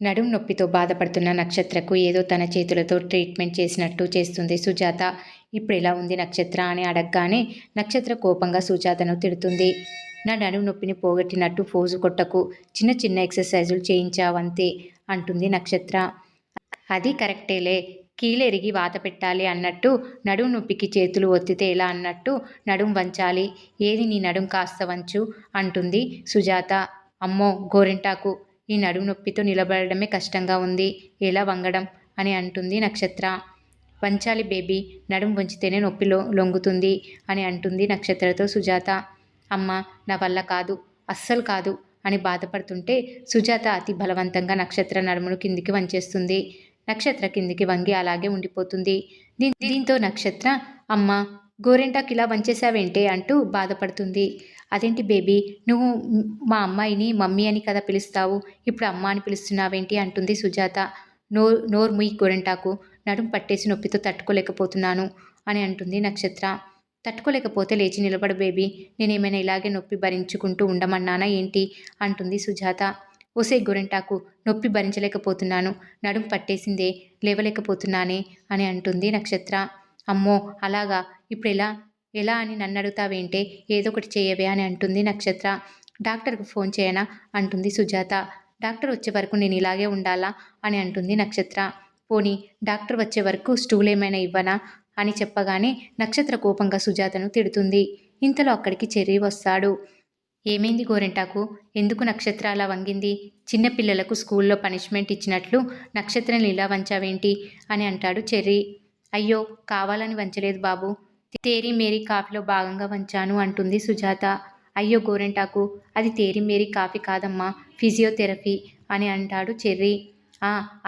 నడుం నొప్పితో బాధపడుతున్న నక్షత్రకు ఏదో తన చేతులతో ట్రీట్మెంట్ చేసినట్టు చేస్తుంది సుజాత. ఇప్పుడెలా ఉంది నక్షత్ర అని అడగగానే నక్షత్ర కోపంగా సుజాతను తిడుతుంది. నా నడుం నొప్పిని పోగొట్టినట్టు ఫోజు కొట్టకు, చిన్న చిన్న ఎక్సర్సైజులు చేయించావంతే అంటుంది నక్షత్ర. అది కరెక్టేలే, కీలెరిగి వాత పెట్టాలి అన్నట్టు నడుం నొప్పికి చేతులు ఒత్తితే ఎలా అన్నట్టు నడుం వంచాలి. ఏది నీ నడుం కాస్త వంచు అంటుంది సుజాత. అమ్మో గోరింటాకు, ఈ నడుం నొప్పితో నిలబడడమే కష్టంగా ఉంది, ఎలా వంగడం అని అంటుంది నక్షత్ర. వంచాలి బేబీ, నడుం వంచితేనే నొప్పిలో లొంగుతుంది అని అంటుంది నక్షత్రతో సుజాత. అమ్మ నా వల్ల కాదు, అస్సలు కాదు అని బాధపడుతుంటే సుజాత అతి బలవంతంగా నక్షత్ర నడుమును కిందికి వంచేస్తుంది. నక్షత్ర కిందికి వంగి అలాగే ఉండిపోతుంది. దీంతో నక్షత్ర అమ్మ గోరెంటాకు ఇలా వంచేసావేంటే అంటూ బాధపడుతుంది. అదేంటి బేబీ, నువ్వు మా అమ్మాయిని మమ్మీ అని కదా పిలుస్తావు, ఇప్పుడు అమ్మ అని పిలుస్తున్నావేంటి అంటుంది సుజాత. నోరు ముయ్యి గోరెంటాకు, నడుం పట్టేసి నొప్పితో తట్టుకోలేకపోతున్నాను అని అంటుంది నక్షత్ర. తట్టుకోలేకపోతే లేచి నిలబడు బేబీ, నేనేమైనా ఇలాగే నొప్పి భరించుకుంటూ ఉండమన్నానా ఏంటి అంటుంది సుజాత. ఒసే గోరెంటాకు, నొప్పి భరించలేకపోతున్నాను, నడుం పట్టేసిందే, లేవలేకపోతున్నానే అని అంటుంది నక్షత్ర. అమ్మో అలాగా, ఇప్పుడు ఎలా అని నన్ను అడుగుతావేంటే, ఏదో ఒకటి చేయవే అని అంటుంది నక్షత్ర. డాక్టర్కు ఫోన్ చేయనా అంటుంది సుజాత. డాక్టర్ వచ్చే వరకు నేను ఇలాగే ఉండాలా అని అంటుంది నక్షత్ర. పోనీ డాక్టర్ వచ్చే వరకు స్టూల్ ఏమైనా ఇవ్వనా అని చెప్పగానే నక్షత్ర కోపంగా సుజాతను తిడుతుంది. ఇంతలో అక్కడికి చెర్రీ వస్తాడు. ఏమైంది గోరెంటాకు, ఎందుకు నక్షత్ర అలా వంగింది? చిన్నపిల్లలకు స్కూల్లో పనిష్మెంట్ ఇచ్చినట్లు నక్షత్రం ఇలా వంచావేంటి అని అంటాడు చెర్రీ. అయ్యో కావాలని వంచలేదు బాబు, తేరీ మేరీ కాఫీలో భాగంగా వంచాను అంటుంది సుజాత. అయ్యో గోరెంటాకు, అది తేరీ మేరీ కాఫీ కాదమ్మా, ఫిజియోథెరపీ అని అంటాడు చెర్రీ.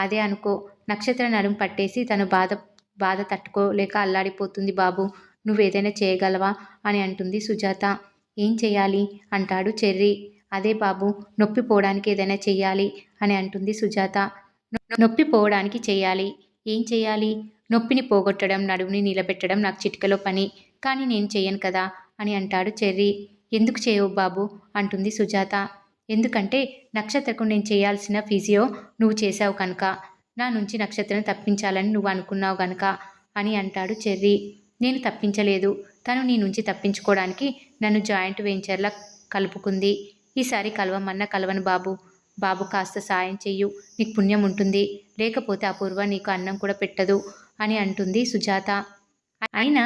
అదే అనుకో, నక్షత్ర నడుం పట్టేసి తను బాధ తట్టుకోలేక అల్లాడిపోతుంది బాబు, నువ్వేదైనా చేయగలవా అని అంటుంది సుజాత. ఏం చెయ్యాలి అంటాడు చెర్రీ. అదే బాబు, నొప్పి పోవడానికి ఏదైనా చెయ్యాలి అని అంటుంది సుజాత. నొప్పి పోవడానికి చెయ్యాలి, ఏం చెయ్యాలి? నొప్పిని పోగొట్టడం, నడుముని నిలబెట్టడం నాకు చిటికలో పని, కానీ నేను చెయ్యను కదా అని అంటాడు చెర్రీ. ఎందుకు చేయవు బాబు అంటుంది సుజాత. ఎందుకంటే నక్షత్రకు నేను చేయాల్సిన ఫిజియో నువ్వు చేసావు కనుక, నా నుంచి నక్షత్రం తప్పించాలని నువ్వు అనుకున్నావు కనుక అని అంటాడు చెర్రీ. నేను తప్పించలేదు, తను నీ నుంచి తప్పించుకోవడానికి నన్ను జాయింట్ వెంచర్లా కలుపుకుంది. ఈసారి కలవమన్నా కలవను బాబు, బాబు కాస్త సాయం చెయ్యు, నీకు పుణ్యం ఉంటుంది, లేకపోతే అపూర్వ నీకు అన్నం కూడా పెట్టదు అని అంటుంది సుజాత. అయినా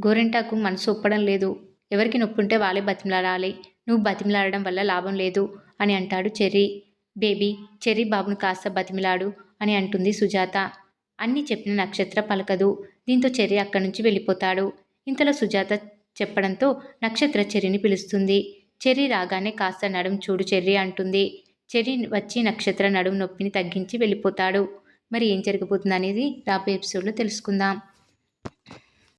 గోరెంటాకు మనసు ఒప్పడం లేదు, ఎవరికి నొప్పుంటే వాళ్ళే బతిమలాడాలి, నువ్వు బతిమలాడడం వల్ల లాభం లేదు అని అంటాడు చెర్రీ. బేబీ, చెర్రీ బాబును కాస్త బతిమిలాడు అని అంటుంది సుజాత. అన్నీ చెప్పిన నక్షత్ర పలకదు. దీంతో చెర్రీ అక్కడి నుంచి వెళ్ళిపోతాడు. ఇంతలో సుజాత చెప్పడంతో నక్షత్ర చెర్రీని పిలుస్తుంది. చెర్రీ రాగానే కాస్త నడుం చూడు చెర్రీ అంటుంది. చెర్రీ వచ్చి నక్షత్ర నడుం నొప్పిని తగ్గించి వెళ్ళిపోతాడు. మరి ఏం జరగబోతుంది అనేది రాబోయే ఎపిసోడ్లో తెలుసుకుందాం.